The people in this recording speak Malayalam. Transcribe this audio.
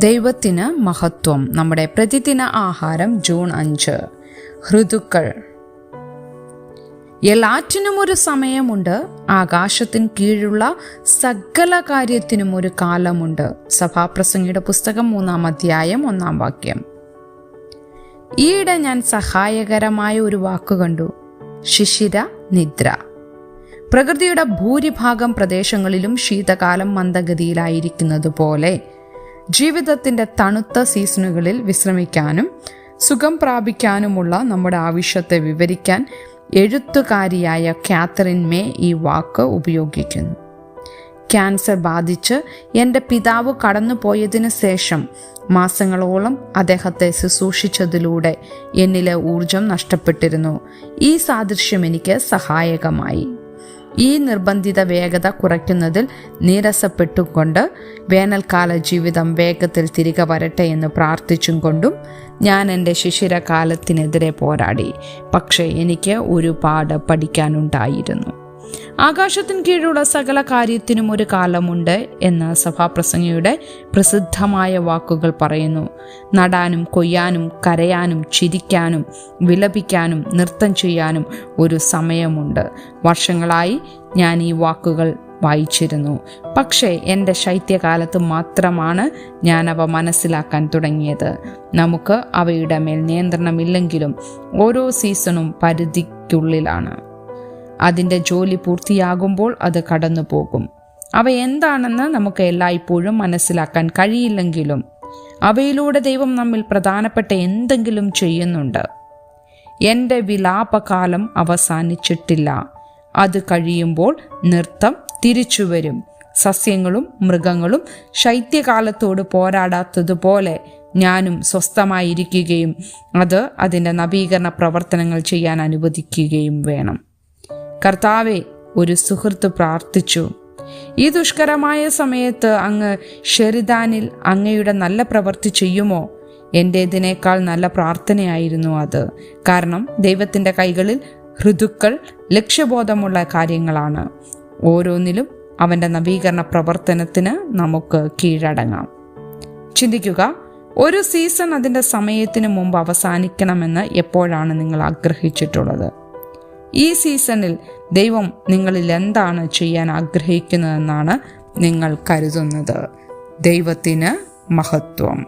ദൈവത്തിന് മഹത്വം. നമ്മുടെ പ്രതിദിന ആഹാരം ജൂൺ 5. ഋതുക്കൾ. എല്ലാറ്റിനും ഒരു സമയമുണ്ട്, ആകാശത്തിന് കീഴുള്ള സകല കാര്യത്തിനും ഒരു കാലമുണ്ട്. സഭാപ്രസംഗിയുടെ പുസ്തകം 3-ാം അധ്യായം 1-ാം വാക്യം. ഈയിടെ ഞാൻ സഹായകരമായ ഒരു വാക്ക് കണ്ടു: ശിശിര നിദ്ര. പ്രകൃതിയുടെ ഭൂരിഭാഗം പ്രദേശങ്ങളിലും ശീതകാലം മന്ദഗതിയിലായിരിക്കുന്നത് പോലെ ജീവിതത്തിന്റെ തണുത്ത സീസണുകളിൽ വിശ്രമിക്കാനും സുഖം പ്രാപിക്കാനുമുള്ള നമ്മുടെ ആവശ്യത്തെ വിവരിക്കാൻ എഴുത്തുകാരിയായ കാതറിൻ മേ ഈ വാക്ക് ഉപയോഗിക്കുന്നു. ക്യാൻസർ ബാധിച്ച് എൻ്റെ പിതാവ് കടന്നുപോയതിനു ശേഷം മാസങ്ങളോളം അദ്ദേഹത്തെ ശുശ്രൂഷിച്ചതിലൂടെ എന്നിലെ ഊർജം നഷ്ടപ്പെട്ടിരുന്നു. ഈ സാദൃശ്യം എനിക്ക് സഹായകമായി. ഈ നിർബന്ധിത വേഗത കുറയ്ക്കുന്നതിൽ നീരസപ്പെട്ടുകൊണ്ട് വേനൽക്കാല ജീവിതം വേഗത്തിൽ തിരികെ വരട്ടെ എന്ന് പ്രാർത്ഥിച്ചും കൊണ്ടും ഞാൻ എൻ്റെ ശിശിരകാലത്തിനെതിരെ പോരാടി. പക്ഷേ എനിക്ക് ഒരുപാട് പഠിക്കാനുണ്ടായിരുന്നു. ആകാശത്തിന് കീഴിലുള്ള സകല കാര്യത്തിനും ഒരു കാലമുണ്ട് എന്ന് സഭാപ്രസംഗിയുടെ പ്രസിദ്ധമായ വാക്കുകൾ പറയുന്നു. നടാനും കൊയ്യാനും കരയാനും ചിരിക്കാനും വിലപിക്കാനും നൃത്തം ചെയ്യാനും ഒരു സമയമുണ്ട്. വർഷങ്ങളായി ഞാൻ ഈ വാക്കുകൾ വായിച്ചിരുന്നു. പക്ഷേ എൻ്റെ ശൈത്യകാലത്ത് മാത്രമാണ് ഞാൻ അവ മനസ്സിലാക്കാൻ തുടങ്ങിയത്. നമുക്ക് അവയുടെ മേൽ നിയന്ത്രണമില്ലെങ്കിലും ഓരോ സീസണും പരിധിക്കുള്ളിലാണ്. അതിൻ്റെ ജോലി പൂർത്തിയാകുമ്പോൾ അത് കടന്നു പോകും. അവ എന്താണെന്ന് നമുക്ക് എല്ലായ്പ്പോഴും മനസ്സിലാക്കാൻ കഴിയില്ലെങ്കിലും അവയിലൂടെ ദൈവം നമ്മിൽ പ്രധാനപ്പെട്ട എന്തെങ്കിലും ചെയ്യുന്നുണ്ട്. എൻ്റെ വിലാപകാലം അവസാനിച്ചിട്ടില്ല. അത് കഴിയുമ്പോൾ നൃത്തം തിരിച്ചു വരും. സസ്യങ്ങളും മൃഗങ്ങളും ശൈത്യകാലത്തോട് പോരാടാത്തതുപോലെ ഞാനും സ്വസ്ഥമായിരിക്കുകയും അത് അതിൻ്റെ നവീകരണ പ്രവർത്തനങ്ങൾ ചെയ്യാൻ അനുവദിക്കുകയും വേണം. കർത്താവെ, ഒരു സുഹൃത്ത് പ്രാർത്ഥിച്ചു, ഈ ദുഷ്കരമായ സമയത്ത് അങ്ങ് ഷെറിദാനിൽ അങ്ങയുടെ നല്ല പ്രവൃത്തി ചെയ്യുമോ? എൻ്റേതിനേക്കാൾ നല്ല പ്രാർത്ഥനയായിരുന്നു അത്. കാരണം ദൈവത്തിൻ്റെ കൈകളിൽ ഋതുക്കൾ ലക്ഷ്യബോധമുള്ള കാര്യങ്ങളാണ്. ഓരോന്നിലും അവൻ്റെ നവീകരണ പ്രവർത്തനത്തിന് നമുക്ക് കീഴടങ്ങാം. ചിന്തിക്കുക, ഒരു സീസൺ അതിൻ്റെ സമയത്തിന് മുമ്പ് അവസാനിക്കണമെന്ന് എപ്പോഴാണ് നിങ്ങൾ ആഗ്രഹിച്ചിട്ടുള്ളത്? ഈ സീസണിൽ ദൈവം നിങ്ങളിൽ എന്താണ് ചെയ്യാൻ ആഗ്രഹിക്കുന്നതെന്നാണ് നിങ്ങൾ കരുതുന്നത്? ദൈവത്തിന് മഹത്വം.